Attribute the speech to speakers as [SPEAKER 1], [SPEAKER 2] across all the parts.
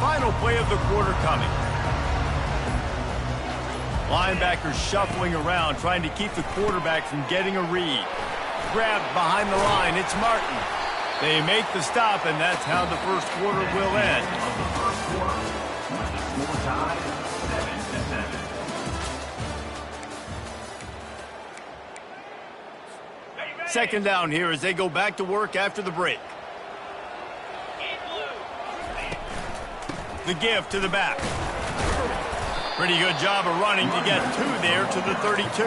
[SPEAKER 1] final play of the quarter coming. Linebackers shuffling around, trying to keep the quarterback from getting a read. Grabbed behind the line, it's Martin. They make the stop, and that's how the first quarter will end. Second down here as they go back to work after the break. The give to the back. Pretty good job of running to get two there to the 32.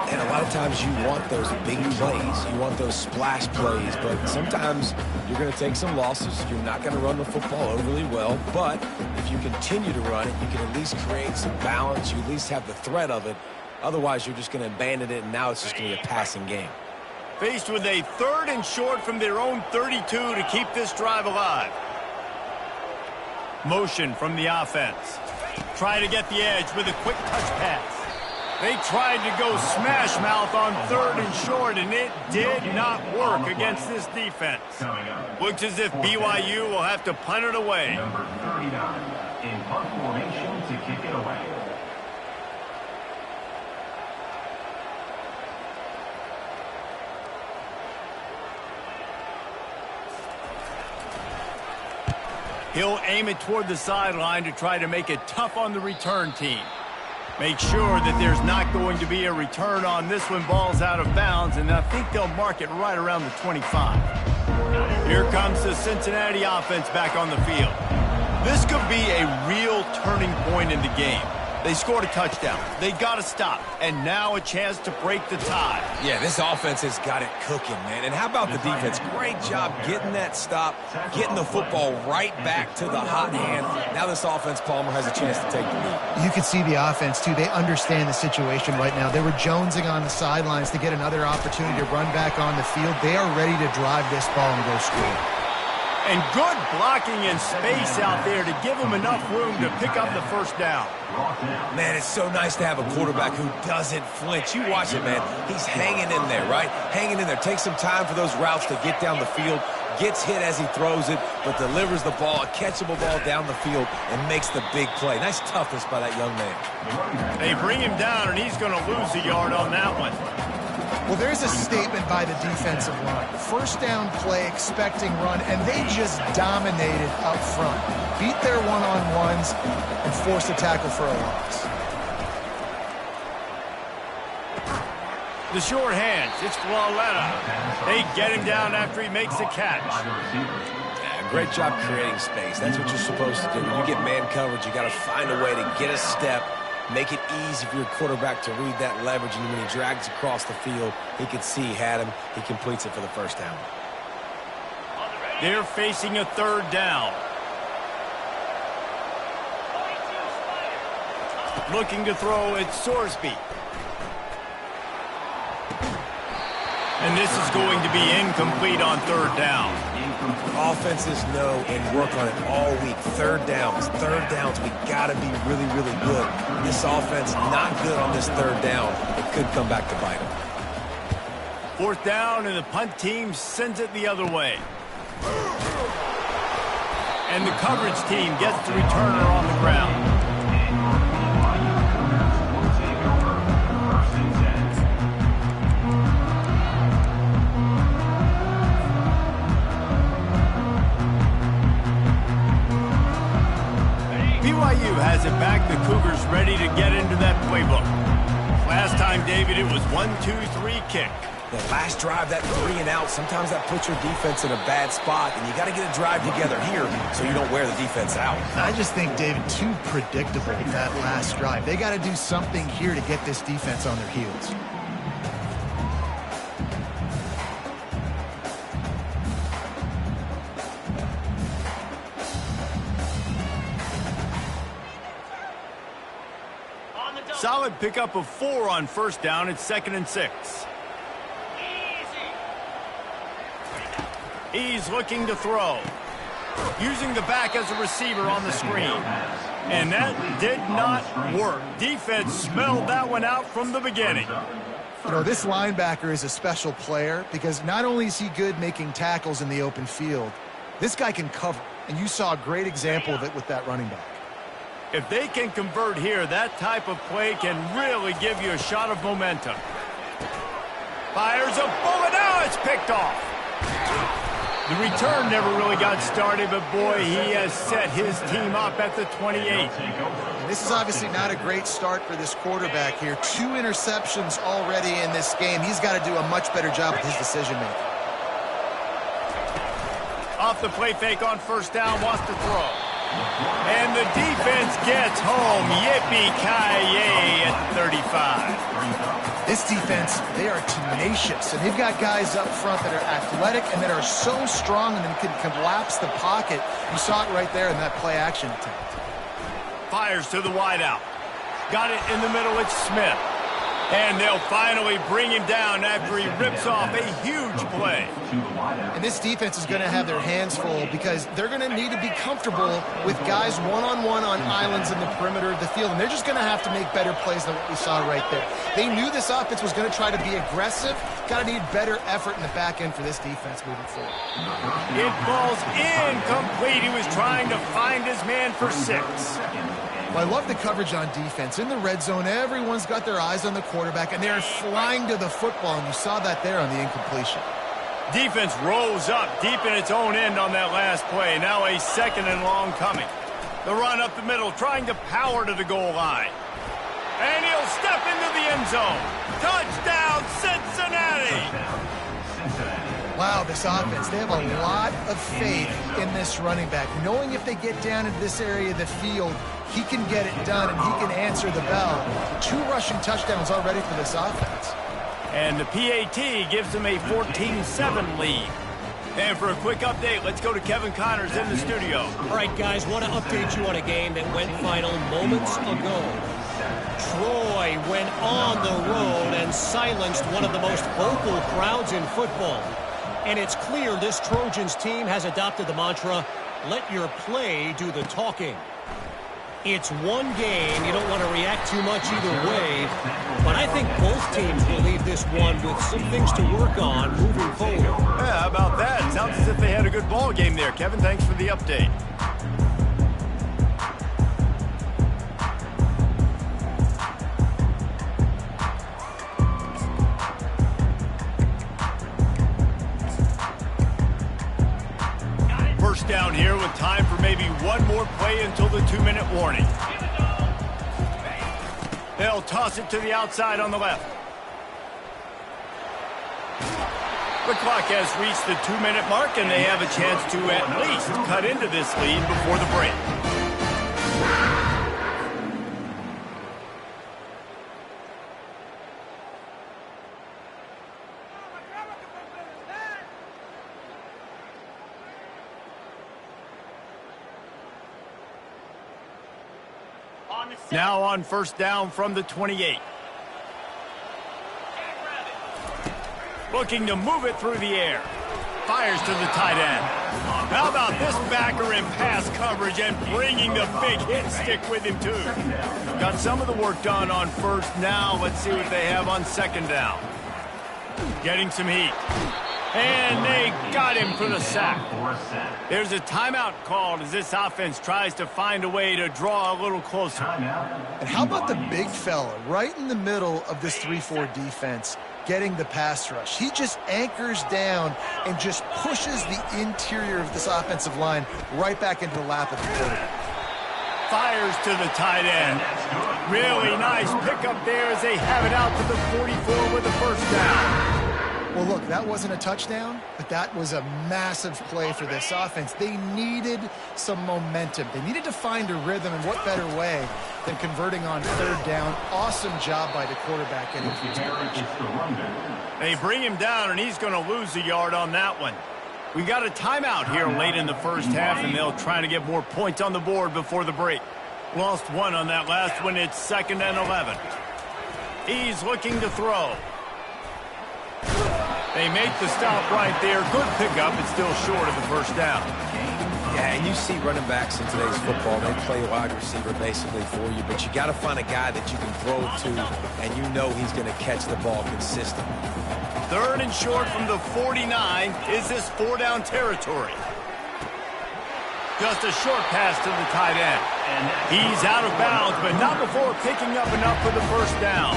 [SPEAKER 2] And a lot of times you want those big plays. You want those splash plays. But sometimes you're going to take some losses. You're not going to run the football overly well. But if you continue to run it, you can at least create some balance. You at least have the threat of it. Otherwise, you're just going to abandon it, and now it's just going to be a passing game.
[SPEAKER 1] Faced with a 3rd and short from their own 32 to keep this drive alive. Motion from the offense. Try to get the edge with a quick touch pass. They tried to go smash mouth on 3rd and short, and it did not work against this defense. Looks as if BYU will have to punt it away.
[SPEAKER 3] Number 39 in punt formation to kick it away.
[SPEAKER 1] He'll aim it toward the sideline to try to make it tough on the return team. Make sure that there's not going to be a return on this when ball's out of bounds, and I think they'll mark it right around the 25. Here comes the Cincinnati offense back on the field. This could be a real turning point in the game. They scored a touchdown. They got to stop. And now a chance to break the tie.
[SPEAKER 2] Yeah, this offense has got it cooking, man. And how about the defense? Great job getting that stop, getting the football right back to the hot hand. Now this offense, Palmer, has a chance to take the lead.
[SPEAKER 4] You can see the offense, too. They understand the situation right now. They were jonesing on the sidelines to get another opportunity to run back on the field. They are ready to drive this ball and go score.
[SPEAKER 1] And good blocking in space out there to give them enough room to pick up the first down.
[SPEAKER 2] Man, it's so nice to have a quarterback who doesn't flinch. You watch it, man. He's hanging in there, right? Hanging in there. Takes some time for those routes to get down the field. Gets hit as he throws it, but delivers the ball, a catchable ball down the field, and makes the big play. Nice toughness by that young man.
[SPEAKER 1] They bring him down, and he's going to lose a yard on that one.
[SPEAKER 4] Well, there's a statement by the defensive line. First down play, expecting run, and they just dominated up front. Beat their one-on-ones and forced a tackle for a loss.
[SPEAKER 1] The short hands, it's Flawletta. They get him down after he makes the catch.
[SPEAKER 2] Yeah, great job creating space. That's what you're supposed to do. When you get man coverage, you got to find a way to get a step, make it easy for your quarterback to read that leverage, and when he drags across the field, he can see he had him. He completes it for the first down.
[SPEAKER 1] They're facing a 3rd down. Looking to throw, it's Sorsby. And this is going to be incomplete on 3rd down.
[SPEAKER 2] Offenses know and work on it all week. 3rd downs, we got to be really, really good. This offense not good on this 3rd down. It could come back to bite them.
[SPEAKER 1] 4th down, and the punt team sends it the other way. And the coverage team gets the returner on the ground. BYU has it back. The Cougars ready to get into that playbook. Last time, David, it was 1-2-3 kick.
[SPEAKER 2] The last drive, that 3 and out, sometimes that puts your defense in a bad spot, and you got to get a drive together here so you don't wear the defense out.
[SPEAKER 4] I just think, David, too predictable, that last drive. They got to do something here to get this defense on their heels.
[SPEAKER 1] Solid pickup of 4 on 1st down. It's 2nd and 6. He's looking to throw. Using the back as a receiver on the screen. And that did not work. Defense smelled that one out from the beginning.
[SPEAKER 4] You know, this linebacker is a special player because not only is he good making tackles in the open field, this guy can cover. And you saw a great example of it with that running back.
[SPEAKER 1] If they can convert here, that type of play can really give you a shot of momentum. Fires a bullet. Now it's picked off. The return never really got started, but boy, he has set his team up at the 28.
[SPEAKER 4] And this is obviously not a great start for this quarterback here. 2 interceptions already in this game. He's got to do a much better job with his decision-making.
[SPEAKER 1] Off the play fake on first down, wants to throw. And the defense gets home. Yippee-ki-yay at 35.
[SPEAKER 4] This defense, they are tenacious, and they've got guys up front that are athletic and that are so strong and can collapse the pocket. You saw it right there in that play-action attempt. Fires
[SPEAKER 1] to the wideout. Got it in the middle. It's Smith. And they'll finally bring him down after he rips off a huge play.
[SPEAKER 4] And this defense is going to have their hands full because they're going to need to be comfortable with guys one-on-one on islands in the perimeter of the field. And they're just going to have to make better plays than what we saw right there. They knew this offense was going to try to be aggressive. Got to need better effort in the back end for this defense moving forward.
[SPEAKER 1] It falls incomplete. He was trying to find his man for 6.
[SPEAKER 4] Well, I love the coverage on defense. In the red zone, everyone's got their eyes on the quarterback, and they're flying to the football, and you saw that there on the incompletion.
[SPEAKER 1] Defense rolls up deep in its own end on that last play. Now a 2nd and long coming. The run up the middle, trying to power to the goal line. And he'll step into the end zone. Touchdown, Cincinnati!
[SPEAKER 4] Wow, this offense, they have a lot of faith in this running back. Knowing if they get down into this area of the field, he can get it done and he can answer the bell. 2 rushing touchdowns already for this offense.
[SPEAKER 1] And the PAT gives them a 14-7 lead. And for a quick update, let's go to Kevin Connors in the studio.
[SPEAKER 5] All right, guys, want to update you on a game that went final moments ago. Troy went on the road and silenced one of the most vocal crowds in football. And it's clear this Trojans team has adopted the mantra, let your play do the talking. It's one game. You don't want to react too much either way. But I think both teams will leave this one with some things to work on moving forward.
[SPEAKER 1] Yeah, how about that? Sounds as if they had a good ball game there. Kevin, thanks for the update. First down here with time for maybe one more play until the 2-minute warning. They'll toss it to the outside on the left. The clock has reached the 2-minute mark, and they have a chance to at least cut into this lead before the break. Now on first down from the 28. Looking to move it through the air. Fires to the tight end. How about this backer in pass coverage and bringing the big hit stick with him too. Got some of the work done on first. Now let's see what they have on 2nd down. Getting some heat. And they got him for the sack. There's a timeout called as this offense tries to find a way to draw a little closer.
[SPEAKER 4] And how about the big fella right in the middle of this 3-4 defense getting the pass rush? He just anchors down and just pushes the interior of this offensive line right back into the lap of the quarterback.
[SPEAKER 1] Fires to the tight end. Really nice pickup there as they have it out to the 44 with the first down.
[SPEAKER 4] Well, look, that wasn't a touchdown, but that was a massive play for this offense. They needed some momentum. They needed to find a rhythm, and what better way than converting on 3rd down. Awesome job by the quarterback getting through coverage.
[SPEAKER 1] They bring him down, and he's going to lose a yard on that one. We got a timeout here late in the first half, and they'll try to get more points on the board before the break. Lost 1 on that last one. It's 2nd and 11. He's looking to throw. They make the stop right there. Good pickup. It's still short of the first down.
[SPEAKER 2] Yeah, and you see running backs in today's football. They play wide receiver basically for you, but you got to find a guy that you can throw it to, and you know he's going to catch the ball consistently.
[SPEAKER 1] 3rd and short from the 49. Is this 4-down territory? Just a short pass to the tight end. He's out of bounds, but not before picking up enough for the first down.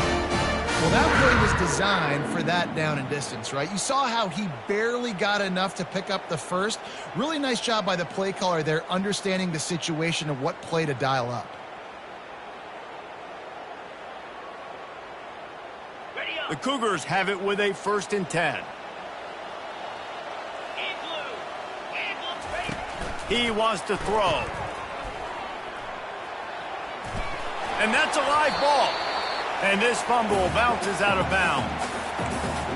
[SPEAKER 4] Well, that play was designed for that down and distance, right? You saw how he barely got enough to pick up the first. Really nice job by the play caller there, understanding the situation of what play to dial up.
[SPEAKER 1] The Cougars have it with a 1st and 10. He wants to throw. And that's a live ball. And this fumble bounces out of bounds.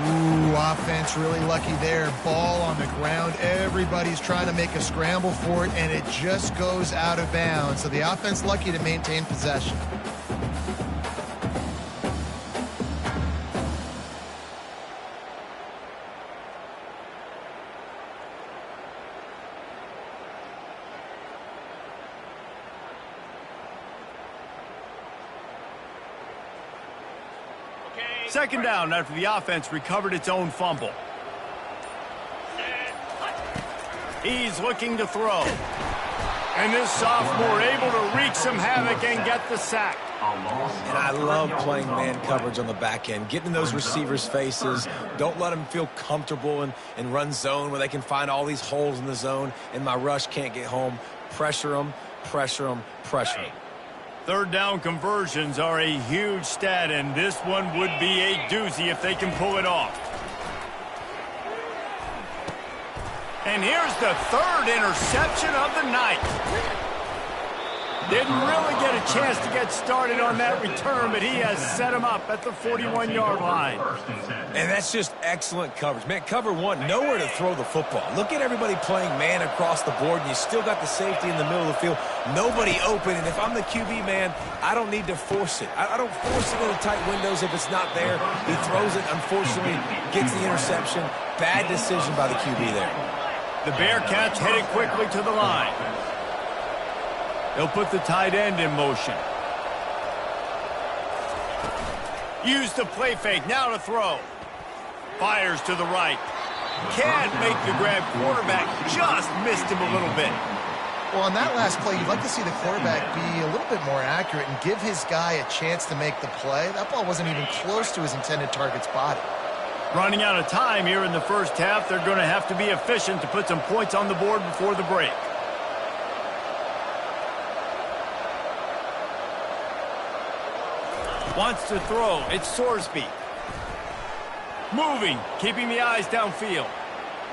[SPEAKER 4] Ooh, offense really lucky there. Ball on the ground. Everybody's trying to make a scramble for it, and it just goes out of bounds. So the offense lucky to maintain possession.
[SPEAKER 1] Second down after the offense recovered its own fumble. He's looking to throw. And this sophomore able to wreak some havoc and get the sack.
[SPEAKER 2] And I love playing man coverage on the back end, getting in those receivers' faces. Don't let them feel comfortable and run zone where they can find all these holes in the zone and my rush can't get home. Pressure them, pressure them, pressure them.
[SPEAKER 1] Third down conversions are a huge stat, and this one would be a doozy if they can pull it off. And here's the 3rd interception of the night. Didn't really get a chance to get started on that return, but he has set him up at the 41-yard line.
[SPEAKER 2] And that's just excellent coverage. Man, cover one, nowhere to throw the football. Look at everybody playing man across the board, and you still got the safety in the middle of the field. Nobody open, and if I'm the QB, man, I don't need to force it. I don't force it into tight windows if it's not there. He throws it, unfortunately, gets the interception. Bad decision by the QB there.
[SPEAKER 1] The Bearcats headed quickly to the line. They'll put the tight end in motion. Use the play fake, now to throw. Fires to the right. Can't make the grab. Quarterback just missed him a little bit.
[SPEAKER 4] Well, on that last play, you'd like to see the quarterback be a little bit more accurate and give his guy a chance to make the play. That ball wasn't even close to his intended target's body.
[SPEAKER 1] Running out of time here in the first half, they're going to have to be efficient to put some points on the board before the break. Wants to throw. It's Sorsby. Moving, keeping the eyes downfield.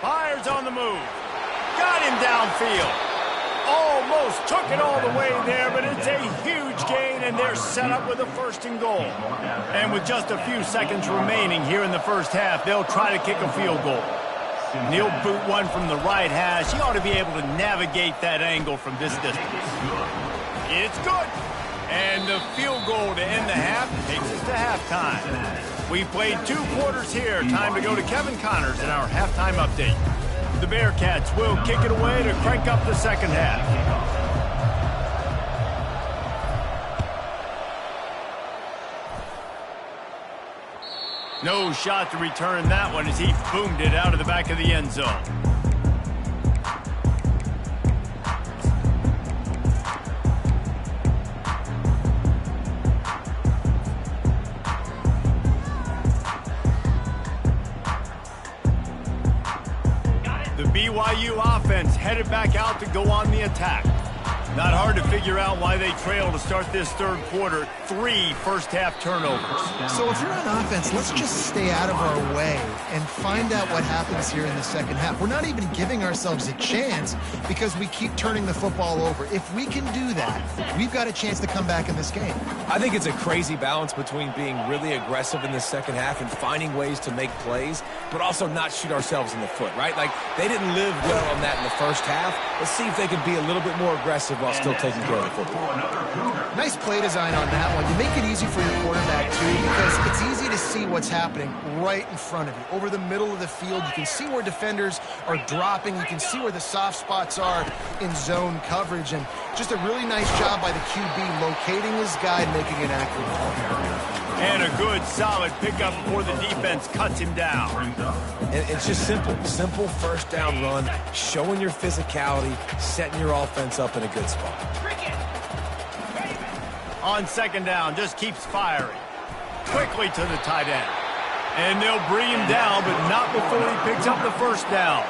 [SPEAKER 1] Fires on the move. Got him downfield. Almost took it all the way there, but it's a huge gain, and they're set up with a 1st and goal. And with just a few seconds remaining here in the first half, they'll try to kick a field goal. And he'll boot one from the right hash. He ought to be able to navigate that angle from this distance. It's good. And the field goal to end the half takes us to halftime. We've played 2 quarters here. Time to go to Kevin Connors in our halftime update. The Bearcats will kick it away to crank up the second half. No shot to return that one as he boomed it out of the back of the end zone. BYU offense headed back out to go on the attack. Not hard to figure out why they trail to start this third quarter. 3 first-half turnovers.
[SPEAKER 4] So if you're on offense, let's just stay out of our way and find out what happens here in the second half. We're not even giving ourselves a chance because we keep turning the football over. If we can do that, we've got a chance to come back in this game.
[SPEAKER 2] I think it's a crazy balance between being really aggressive in the second half and finding ways to make plays, but also not shoot ourselves in the foot, right? Like, they didn't live well on that in the first half. Let's see if they can be a little bit more aggressive while still taking care of the football.
[SPEAKER 4] Nice play design on that one. You make it easy for your quarterback, too, because it's easy to see what's happening right in front of you. Over the middle of the field, you can see where defenders are dropping. You can see where the soft spots are in zone coverage. And just a really nice job by the QB locating his guy and making an accurate call.
[SPEAKER 1] And a good, solid pickup before the defense cuts him down.
[SPEAKER 2] And it's just simple. Simple first down run, showing your physicality, setting your offense up in a good spot.
[SPEAKER 1] On second down, just keeps firing. Quickly to the tight end. And they'll bring him down, but not before he picks up the first down.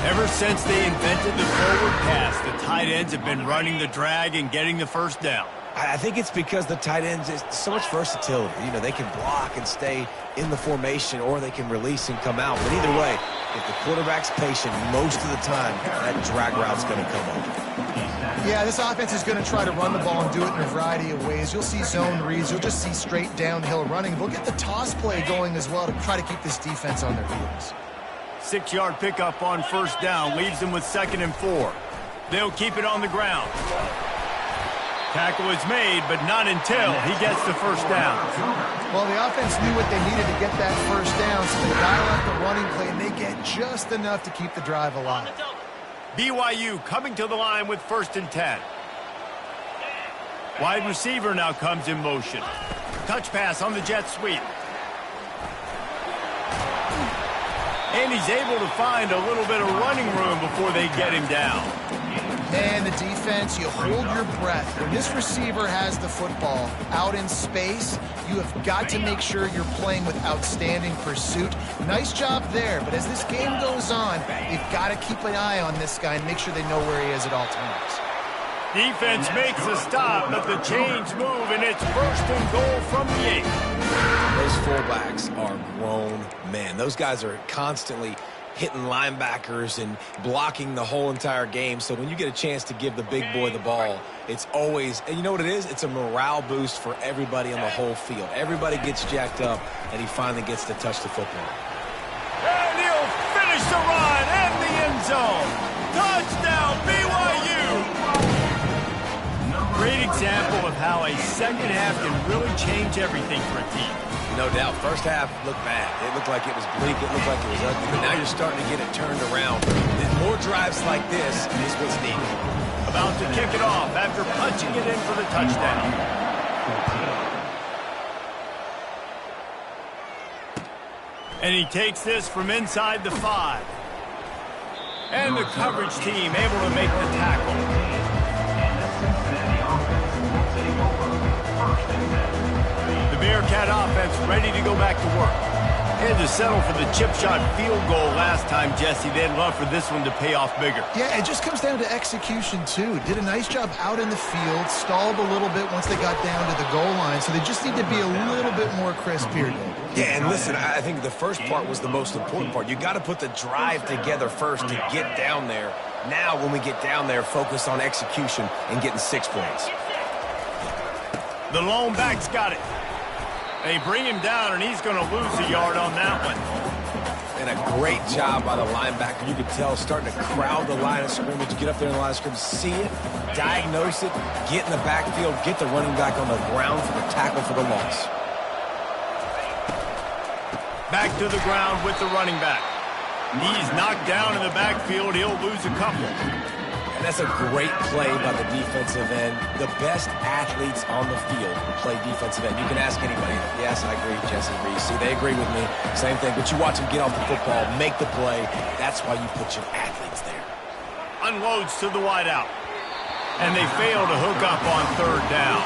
[SPEAKER 1] Ever since they invented the forward pass, the tight ends have been running the drag and getting the first down.
[SPEAKER 2] I think it's because the tight ends is so much versatility. You know, they can block and stay in the formation, or they can release and come out. But either way, if the quarterback's patient, most of the time, that drag route's going to come over.
[SPEAKER 4] Yeah, this offense is going to try to run the ball and do it in a variety of ways. You'll see zone reads. You'll just see straight downhill running. They'll get the toss play going as well to try to keep this defense on their heels.
[SPEAKER 1] 6-yard pickup on first down leaves them with 2nd and 4. They'll keep it on the ground. Tackle is made, but not until he gets the first down.
[SPEAKER 4] Well, the offense knew what they needed to get that first down, so they dial up the running play, and they get just enough to keep the drive alive.
[SPEAKER 1] BYU coming to the line with 1st and 10. Wide receiver now comes in motion. Touch pass on the jet sweep. And he's able to find a little bit of running room before they get him down.
[SPEAKER 4] And the defense, you hold your breath. When this receiver has the football out in space, you have got to make sure you're playing with outstanding pursuit. Nice job there, but as this game goes on, you've got to keep an eye on this guy and make sure they know where he is at all times.
[SPEAKER 1] Defense makes a stop, but the chains move, and it's 1st and goal from the 8.
[SPEAKER 2] Those fullbacks are grown men. Those guys are constantly hitting linebackers and blocking the whole entire game. So when you get a chance to give the big boy the ball, it's always, and you know what it is? It's a morale boost for everybody on the whole field. Everybody gets jacked up, and he finally gets to touch the football.
[SPEAKER 1] And he'll finish the run in the end zone. Touchdown, BYU! Great example of how a second half can really change everything for a team.
[SPEAKER 2] No doubt. First half looked bad. It looked like it was bleak. It looked like it was ugly. But now you're starting to get it turned around. And more drives like this is what's needed.
[SPEAKER 1] About to kick it off after punching it in for the touchdown. And he takes this from inside the 5. And the coverage team able to make the tackle. Bearcat offense ready to go back to work. Had to settle for the chip shot field goal last time, Jesse. They'd love for this one to pay off bigger.
[SPEAKER 4] Yeah, it just comes down to execution, too. Did a nice job out in the field, stalled a little bit once they got down to the goal line, so they just need to be a little bit more crisp here.
[SPEAKER 2] Yeah, and listen, I think the first part was the most important part. You got to put the drive together first to get down there. Now, when we get down there, focus on execution and getting 6 points.
[SPEAKER 1] The lone back's got it. They bring him down, and he's going to lose a yard on that one.
[SPEAKER 2] And a great job by the linebacker. You could tell starting to crowd the line of scrimmage, get up there in the line of scrimmage, see it, diagnose it, get in the backfield, get the running back on the ground for the tackle for the loss.
[SPEAKER 1] Back to the ground with the running back. He's knocked down in the backfield. He'll lose a couple.
[SPEAKER 2] And that's a great play by the defensive end. The best athletes on the field play defensive end. You can ask anybody. Yes, I agree, Jesse Reese. See, they agree with me. Same thing. But you watch them get off the football, make the play. That's why you put your athletes there.
[SPEAKER 1] Unloads to the wideout. And they fail to hook up on 3rd down.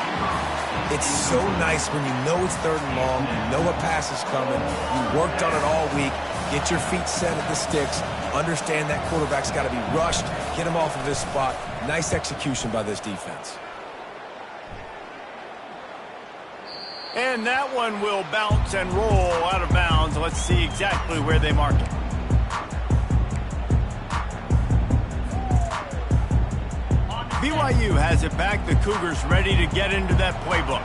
[SPEAKER 2] It's so nice when you know it's 3rd and long, you know a pass is coming, you worked on it all week, get your feet set at the sticks, understand that quarterback's got to be rushed, get him off of his spot. Nice execution by this defense.
[SPEAKER 1] And that one will bounce and roll out of bounds. Let's see exactly where they mark it. BYU has it back. The Cougars ready to get into that playbook.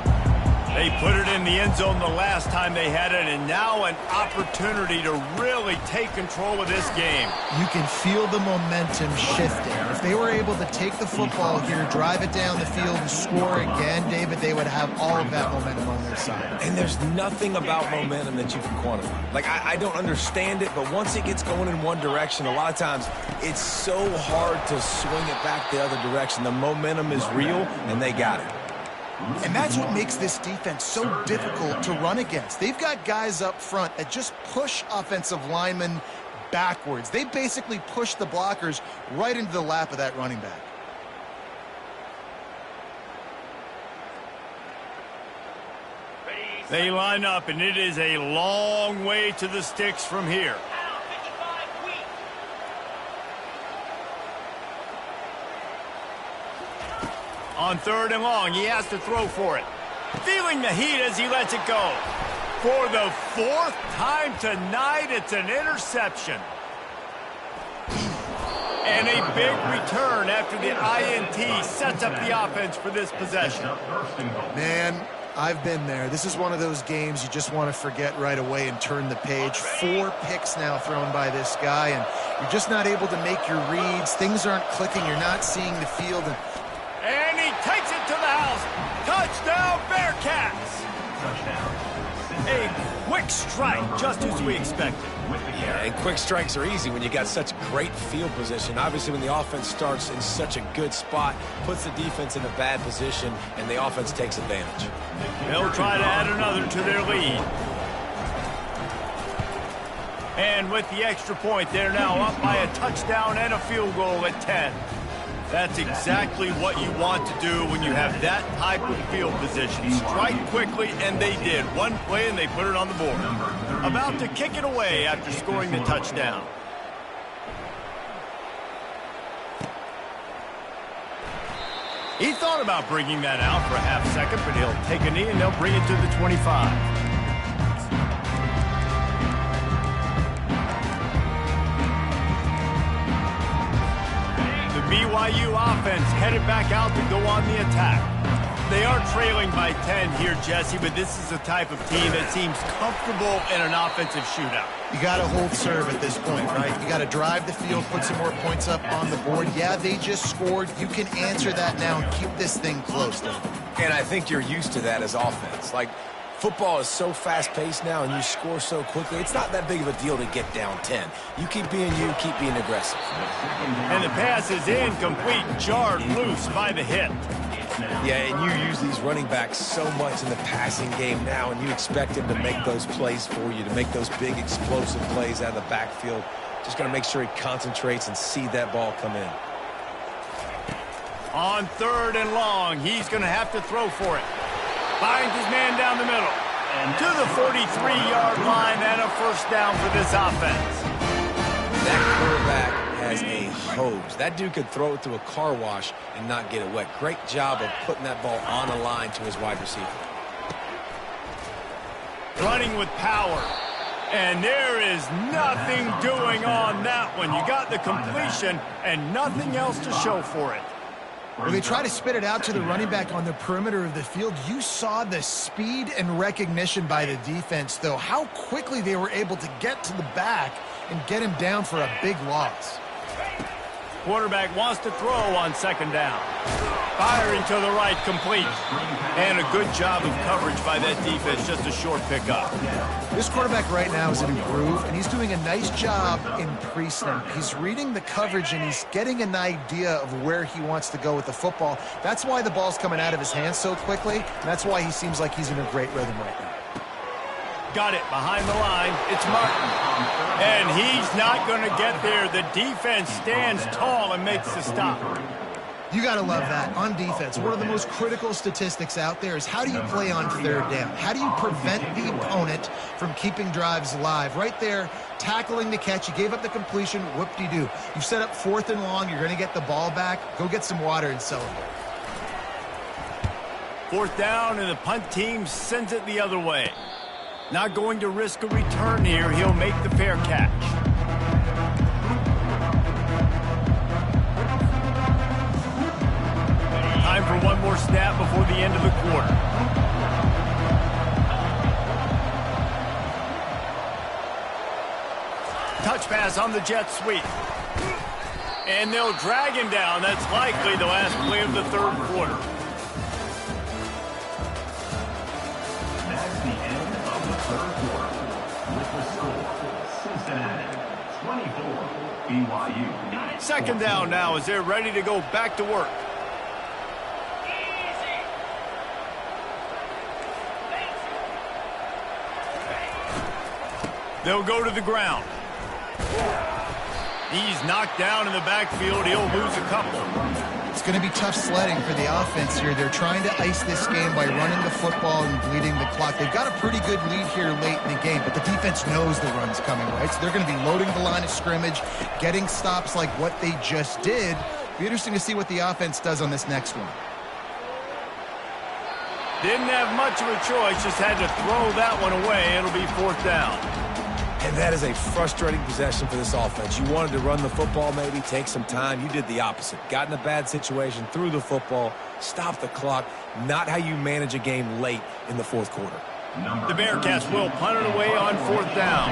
[SPEAKER 1] They put it in the end zone the last time they had it, and now an opportunity to really take control of this game.
[SPEAKER 4] You can feel the momentum shifting. If they were able to take the football here, drive it down the field, and score again, David, they would have all of that momentum on their side.
[SPEAKER 2] And there's nothing about momentum that you can quantify. Like, I don't understand it, but once it gets going in one direction, a lot of times it's so hard to swing it back the other direction. The momentum is real, and they got it.
[SPEAKER 4] And that's what makes this defense so difficult to run against. They've got guys up front that just push offensive linemen backwards. They basically push the blockers right into the lap of that running back.
[SPEAKER 1] They line up, and it is a long way to the sticks from here. On 3rd and long, he has to throw for it. Feeling the heat as he lets it go. For the 4th time tonight, it's an interception. And a big return after the INT sets up the offense for this possession.
[SPEAKER 4] Man, I've been there. This is one of those games you just want to forget right away and turn the page. 4 picks now thrown by this guy, and you're just not able to make your reads. Things aren't clicking. You're not seeing the field.
[SPEAKER 1] And he takes it to the house. Touchdown, Bearcats. A quick strike, just as we expected.
[SPEAKER 2] Yeah, and quick strikes are easy when you got such great field position. Obviously, when the offense starts in such a good spot, puts the defense in a bad position, and the offense takes advantage.
[SPEAKER 1] They'll try to add another to their lead. And with the extra point, they're now up by a touchdown and a field goal at 10. That's exactly what you want to do when you have that type of field position. Strike quickly, and they did. One play, and they put it on the board. About to kick it away after scoring the touchdown. He thought about bringing that out for a half second, but he'll take a knee, and they'll bring it to the 25. BYU offense headed back out to go on the attack. They are trailing by 10 here, Jesse, but this is the type of team that seems comfortable in an offensive shootout.
[SPEAKER 4] You got to hold serve at this point, right? You got to drive the field, put some more points up on the board. Yeah, they just scored. You can answer that now and keep this thing close.
[SPEAKER 2] And I think you're used to that as offense. Like, football is so fast-paced now, and you score so quickly. It's not that big of a deal to get down 10. You keep being you, keep being aggressive.
[SPEAKER 1] And the pass is incomplete, jarred loose by the hit.
[SPEAKER 2] Yeah, and you use these running backs so much in the passing game now, and you expect him to make those plays for you, to make those big explosive plays out of the backfield. Just got to make sure he concentrates and see that ball come in.
[SPEAKER 1] On 3rd and long, he's going to have to throw for it. Finds his man down the middle. And to the 43-yard line, and a first down for this offense.
[SPEAKER 2] That quarterback has a hose. That dude could throw it through a car wash and not get it wet. Great job of putting that ball on a line to his wide receiver.
[SPEAKER 1] Running with power. And there is nothing doing on that one. You got the completion and nothing else to show for it.
[SPEAKER 4] When they try to spit it out to the running back on the perimeter of the field, you saw the speed and recognition by the defense, though, how quickly they were able to get to the back and get him down for a big loss.
[SPEAKER 1] Quarterback wants to throw on 2nd down. Firing to the right, complete. And a good job of coverage by that defense, just a short pickup.
[SPEAKER 4] This quarterback right now is in a groove, and he's doing a nice job in pre-snap. He's reading the coverage, and he's getting an idea of where he wants to go with the football. That's why the ball's coming out of his hands so quickly, and that's why he seems like he's in a great rhythm right now.
[SPEAKER 1] Got it behind the line. It's Martin. And he's not going to get there. The defense stands tall and makes the stop.
[SPEAKER 4] You got to love that. On defense, one of the most critical statistics out there is how do you play on 3rd down? How do you prevent the opponent from keeping drives alive? Right there, tackling the catch. You gave up the completion. Whoop-de-doo. You set up 4th and long. You're going to get the ball back. Go get some water and celebrate.
[SPEAKER 1] 4th down, and the punt team sends it the other way. Not going to risk a return here. He'll make the fair catch. Time for one more snap before the end of the quarter. Touch pass on the jet sweep. And they'll drag him down. That's likely the last play of the 3rd quarter.
[SPEAKER 3] That's the end of the 3rd quarter. With the score, Cincinnati 24, BYU.
[SPEAKER 1] 2nd down now as they're ready to go back to work. They'll go to the ground. He's knocked down in the backfield. He'll lose a couple.
[SPEAKER 4] It's going to be tough sledding for the offense here. They're trying to ice this game by running the football and bleeding the clock. They've got a pretty good lead here late in the game, but the defense knows the run's coming, right? So they're going to be loading the line of scrimmage, getting stops like what they just did. Be interesting to see what the offense does on this next one.
[SPEAKER 1] Didn't have much of a choice, just had to throw that one away. It'll be 4th down.
[SPEAKER 2] And that is a frustrating possession for this offense. You wanted to run the football, maybe take some time. You did the opposite. Got in a bad situation, threw the football, stopped the clock. Not how you manage a game late in the 4th quarter.
[SPEAKER 1] The Bearcats will punt it away on 4th down.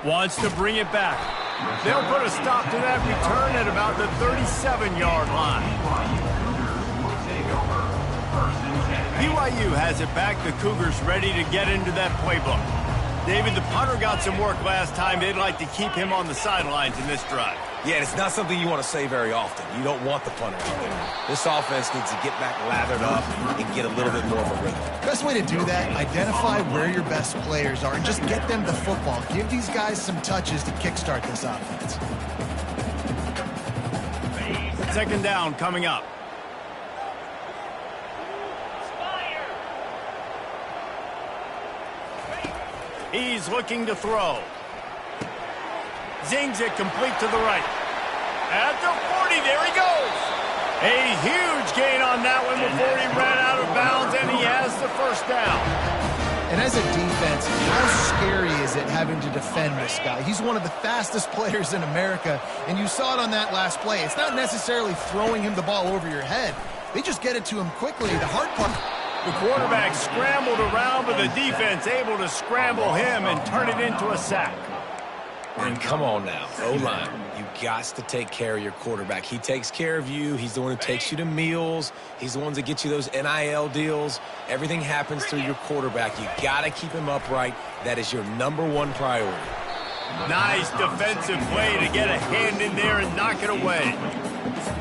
[SPEAKER 1] Wants to bring it back. They'll put a stop to that return at about the 37-yard line. BYU has it back. The Cougars ready to get into that playbook. David, the punter got some work last time. They'd like to keep him on the sidelines in this drive.
[SPEAKER 2] Yeah, it's not something you want to say very often. You don't want the punter out there. This offense needs to get back lathered up and get a little bit more of a rhythm.
[SPEAKER 4] Best way to do that, identify where your best players are and just get them the football. Give these guys some touches to kickstart this offense.
[SPEAKER 1] 2nd down coming up. He's looking to throw. Zings it complete to the right. At the 40, there he goes. A huge gain on that one before he ran out of bounds, and he has the 1st down.
[SPEAKER 4] And as a defense, how scary is it having to defend this guy? He's one of the fastest players in America, and you saw it on that last play. It's not necessarily throwing him the ball over your head. They just get it to him quickly. The hard part...
[SPEAKER 1] The quarterback scrambled around, but the defense able to scramble him and turn it into a sack.
[SPEAKER 2] And come on now, O-line, you got to take care of your quarterback. He takes care of you. He's the one who takes you to meals. He's the one that gets you those NIL deals. Everything happens through your quarterback. You got to keep him upright. That is your #1 priority.
[SPEAKER 1] Nice defensive play to get a hand in there and knock it away.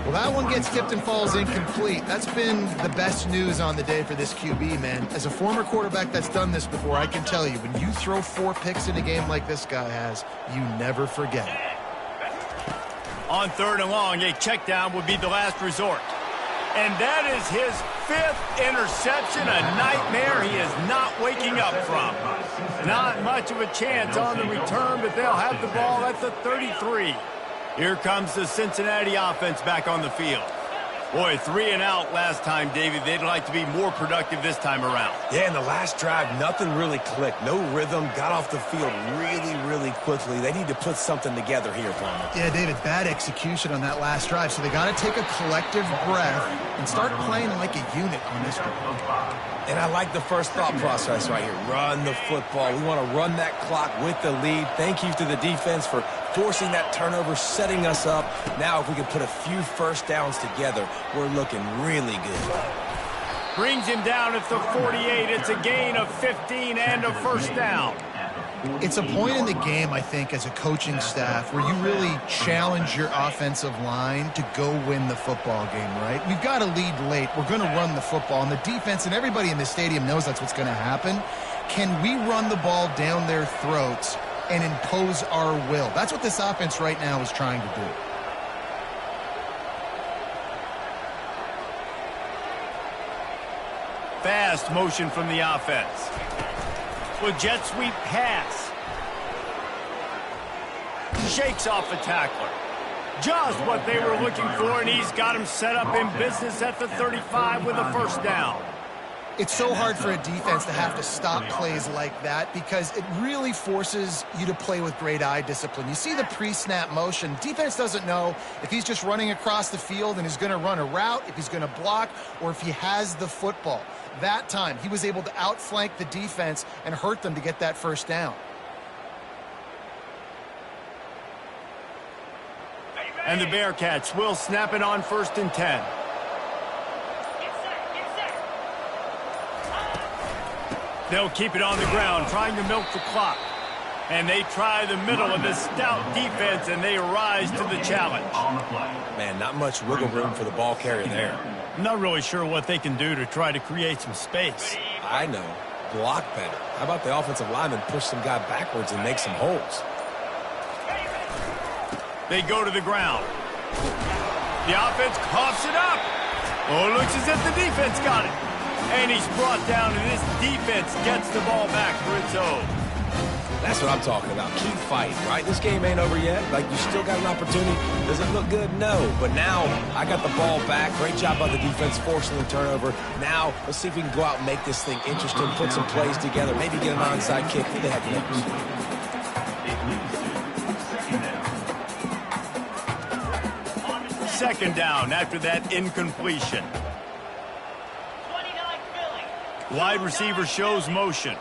[SPEAKER 4] Well, that one gets tipped and falls incomplete. That's been the best news on the day for this QB, man. As a former quarterback that's done this before, I can tell you, when you throw 4 picks in a game like this guy has, you never forget it.
[SPEAKER 1] On 3rd and long, a check down would be the last resort. And that is his 5th interception, a nightmare he is not waking up from. Not much of a chance on the return, but they'll have the ball at the 33. Here comes the Cincinnati offense back on the field. Boy, 3 and out last time, David. They'd like to be more productive this time around.
[SPEAKER 2] Yeah, in the last drive, nothing really clicked. No rhythm, got off the field really quickly. They need to put something together here, Palmer.
[SPEAKER 4] Yeah, David, bad execution on that last drive, so they got to take a collective breath and start playing like a unit on this one.
[SPEAKER 2] And I like the first thought process right here. Run the football. We want to run that clock with the lead. Thank you to the defense for forcing that turnover, setting us up. Now, if we can put a few 1st downs together, we're looking really good.
[SPEAKER 1] Brings him down at the 48. It's a gain of 15 and a 1st down.
[SPEAKER 4] It's a point in the game, I think, as a coaching staff where you really challenge your offensive line to go win the football game, right? We've got to lead late. We're going to run the football. And the defense and everybody in the stadium knows that's what's going to happen. Can we run the ball down their throats and impose our will? That's what this offense right now is trying to do.
[SPEAKER 1] Fast motion from the offense. With jet sweep pass. Shakes off the tackler. Just what they were looking for, and he's got him set up in business at the 35 with a 1st down.
[SPEAKER 4] It's so hard for a defense to have to stop plays like that because it really forces you to play with great eye discipline. You see the pre-snap motion. Defense doesn't know if he's just running across the field and is going to run a route, if he's going to block, or if he has the football. That time, he was able to outflank the defense and hurt them to get that 1st down.
[SPEAKER 1] And the Bearcats will snap it on 1st and 10. They'll keep it on the ground, trying to milk the clock. And they try the middle of this stout defense, and they rise to the challenge.
[SPEAKER 3] On the play.
[SPEAKER 2] Man, not much wiggle room for the ball carrier there.
[SPEAKER 1] I'm not really sure what they can do to try to create some space.
[SPEAKER 2] I know. Block better. How about the offensive lineman push some guy backwards and make some holes?
[SPEAKER 1] They go to the ground. The offense coughs it up. Oh, it looks as if the defense got it. And he's brought down, and this defense gets the ball back for its own.
[SPEAKER 2] That's what I'm talking about. Keep fighting, right? This game ain't over yet. Like, you still got an opportunity. Does it look good? No. But now, I got the ball back. Great job by the defense forcing the turnover. Now, let's see if we can go out and make this thing interesting, put some plays together, maybe get an onside kick. Who the heck knows?
[SPEAKER 1] Second down after that incompletion. Wide receiver shows motion.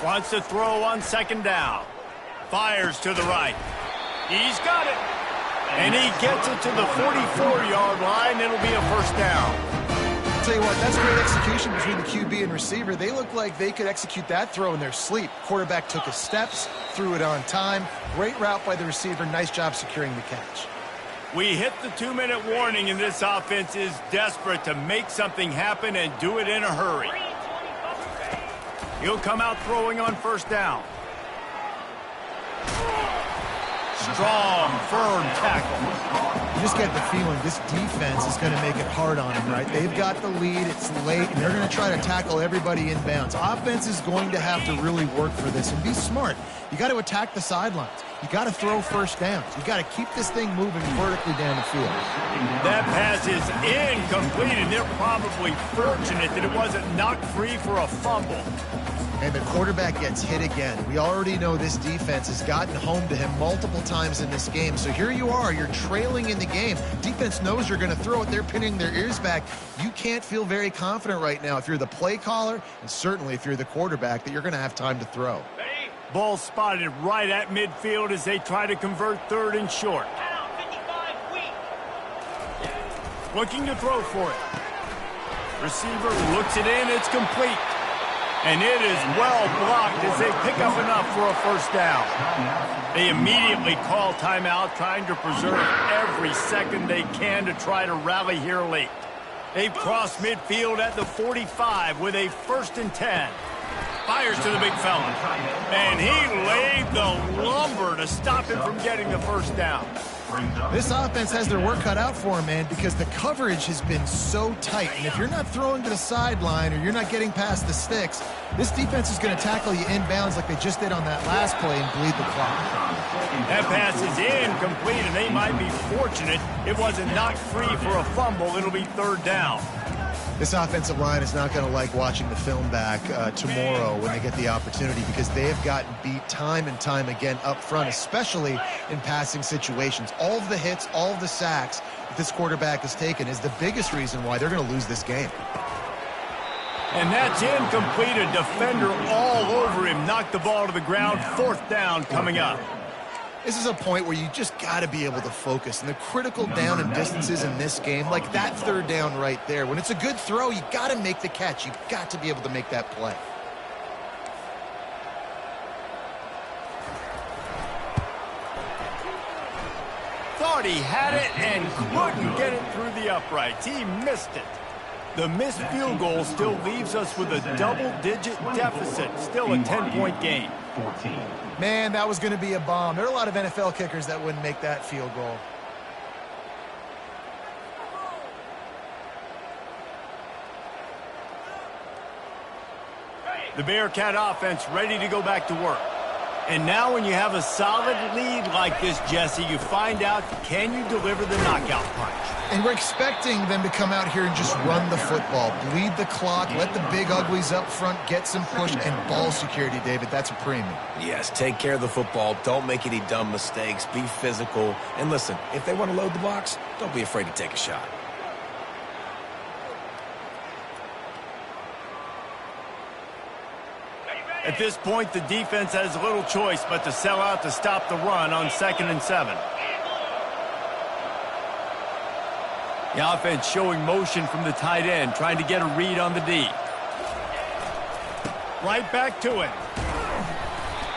[SPEAKER 1] Wants to throw on second down. Fires to the right. He's got it. And he gets it to the 44-yard line. It'll be a first down.
[SPEAKER 4] I'll tell you what, that's great execution between the QB and receiver. They look like they could execute that throw in their sleep. Quarterback took his steps, threw it on time. Great route by the receiver. Nice job securing the catch.
[SPEAKER 1] We hit the 2-minute warning, and this offense is desperate to make something happen and do it in a hurry. He'll come out throwing on first down. Strong, firm tackle.
[SPEAKER 4] You just get the feeling this defense is going to make it hard on them, right? They've got the lead, it's late, and they're going to try to tackle everybody in bounds. Offense is going to have to really work for this and be smart. You got to attack the sidelines. You got to throw first downs. You got to keep this thing moving vertically down the field.
[SPEAKER 1] That pass is incomplete, and they're probably fortunate that it wasn't knocked free for a fumble.
[SPEAKER 4] And the quarterback gets hit again. We already know this defense has gotten home to him multiple times in this game. So here you are, you're trailing in the game. Defense knows you're going to throw it. They're pinning their ears back. You can't feel very confident right now if you're the play caller, and certainly if you're the quarterback, that you're going to have time to throw.
[SPEAKER 1] Ball spotted right at midfield as they try to convert third and short. Looking to throw for it. Receiver looks it in. It's complete. And it is well blocked as they pick up enough for a first down. They immediately call timeout, trying to preserve every second they can to try to rally here late. They've crossed midfield at the 45 with a 1st and 10. Fires to the big fella. And he laid the lumber to stop him from getting the first down.
[SPEAKER 4] This offense has their work cut out for them, man, because the coverage has been so tight. And if you're not throwing to the sideline or you're not getting past the sticks, this defense is going to tackle you inbounds like they just did on that last play and bleed the clock.
[SPEAKER 1] That pass is incomplete, and they might be fortunate it wasn't knocked free for a fumble. It'll be third down.
[SPEAKER 4] This offensive line is not going to like watching the film back tomorrow when they get the opportunity, because they have gotten beat time and time again up front, especially in passing situations. All of the hits, all of the sacks that this quarterback has taken is the biggest reason why they're going to lose this game.
[SPEAKER 1] And that's incomplete. A defender all over him. Knocked the ball to the ground. Fourth down coming up.
[SPEAKER 4] This is a point where you just got to be able to focus. And the critical down and distances in this game, like that third down right there, when it's a good throw, you got to make the catch. You've got to be able to make that play.
[SPEAKER 1] Thought he had it and couldn't get it through the uprights. He missed it. The missed field goal still leaves us with a double-digit deficit. Still a 10-point game.
[SPEAKER 3] 14.
[SPEAKER 4] Man, that was going to be a bomb. There are a lot of NFL kickers that wouldn't make that field goal.
[SPEAKER 1] The Bearcat offense ready to go back to work. And now when you have a solid lead like this, Jesse, you find out, can you deliver the knockout punch?
[SPEAKER 4] And we're expecting them to come out here and just run the football, bleed the clock, let the big uglies up front get some push, and ball security, David. That's a premium.
[SPEAKER 2] Yes, take care of the football. Don't make any dumb mistakes. Be physical. And listen, if they want to load the box, don't be afraid to take a shot.
[SPEAKER 1] At this point, the defense has little choice but to sell out to stop the run on 2nd and 7. The offense showing motion from the tight end, trying to get a read on the D. Right back to it.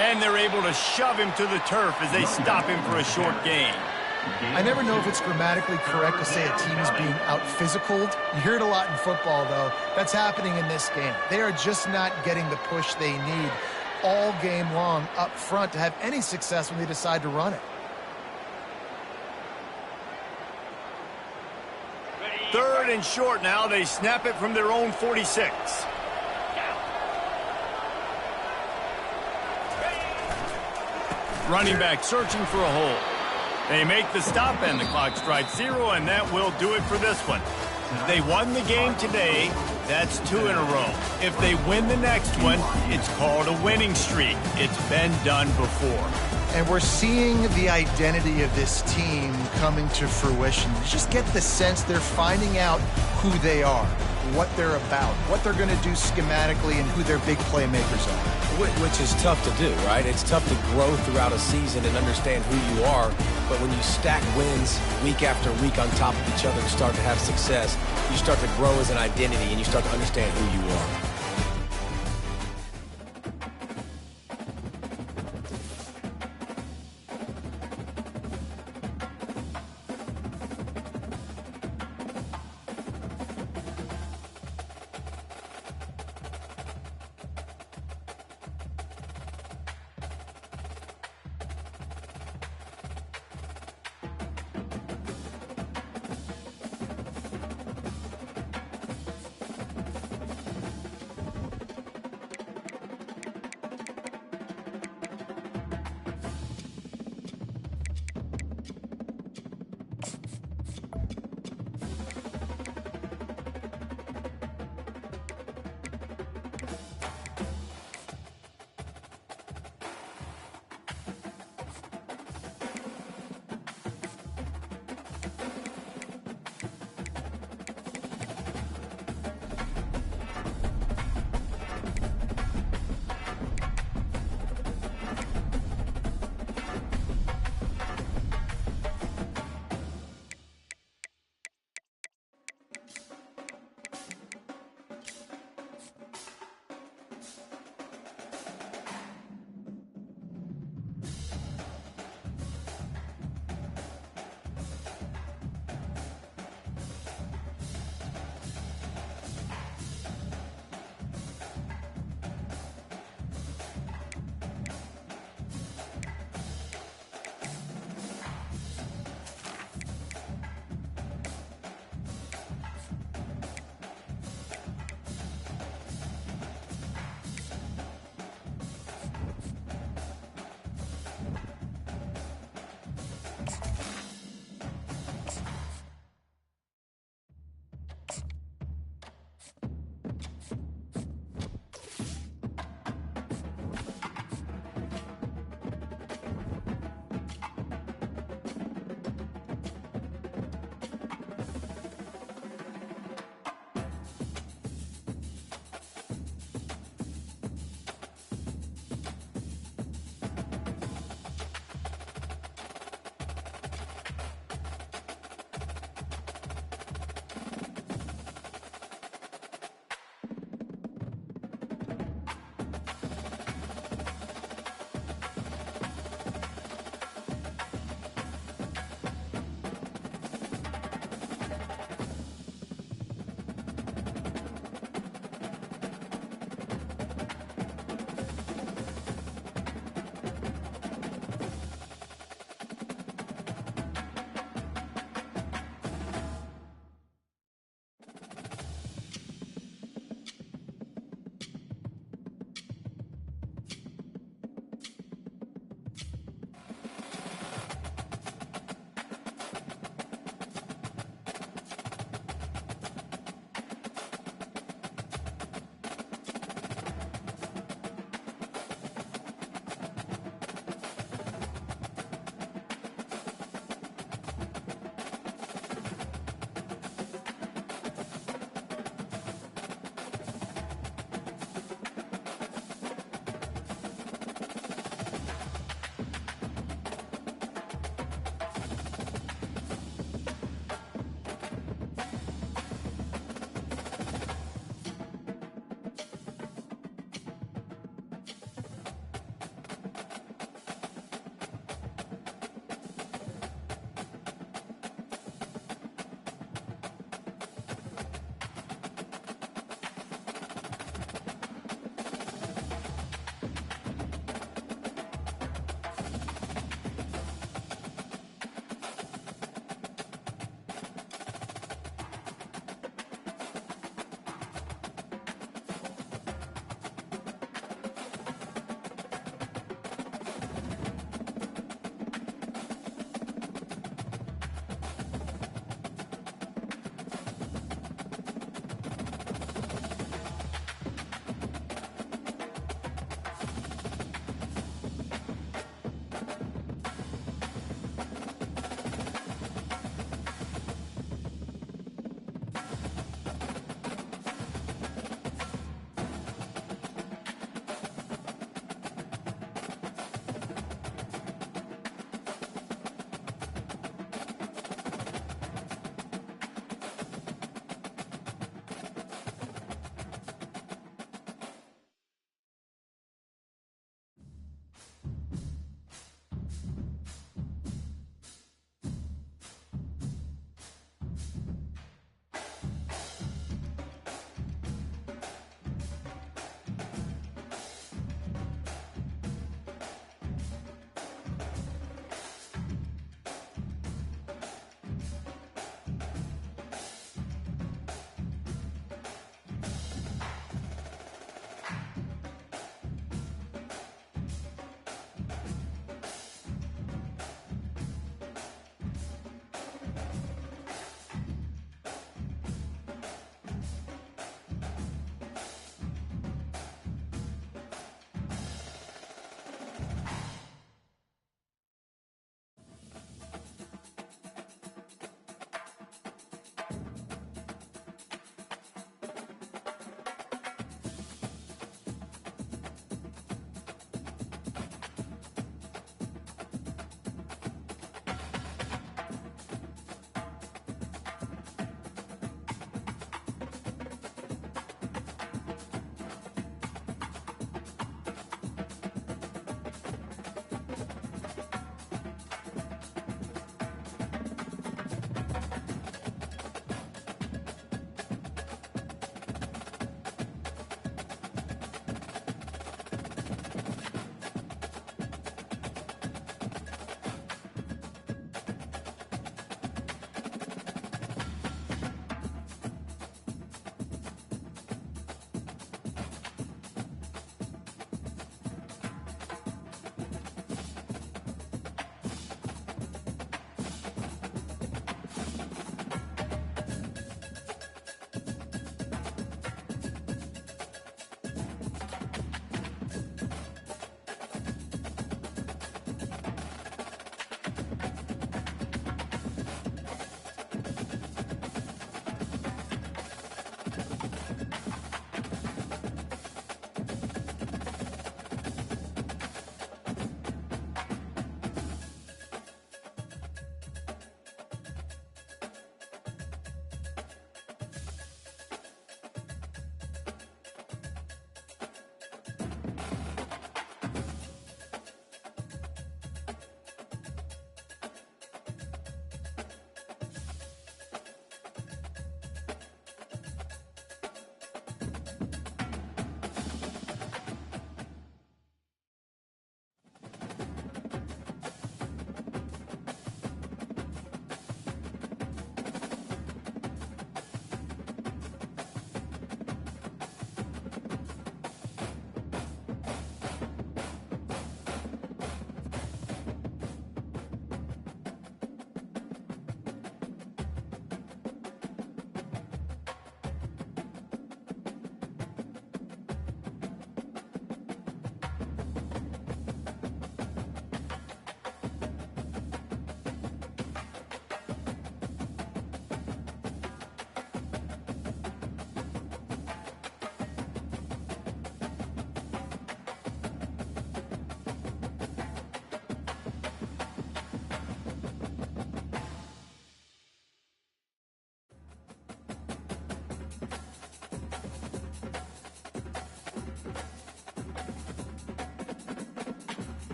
[SPEAKER 1] And they're able to shove him to the turf as they stop him for a short gain.
[SPEAKER 4] I never know if it's grammatically correct to say a team is being out-physicaled. You hear it a lot in football, though. That's happening in this game. They are just not getting the push they need all game long up front to have any success when they decide to run it.
[SPEAKER 1] Third and short now. They snap it from their own 46. Running back searching for a hole. They make the stop and the clock strikes 0, and that will do it for this one. If they won the game today, that's 2 in a row. If they win the next one, it's called a winning streak. It's been done before.
[SPEAKER 4] And we're seeing the identity of this team coming to fruition. You just get the sense they're finding out who they are, what they're about, what they're going to do schematically, and who their big playmakers are.
[SPEAKER 2] Which is tough to do, right? It's tough to grow throughout a season and understand who you are. But when you stack wins week after week on top of each other and start to have success, you start to grow as an identity and you start to understand who you are.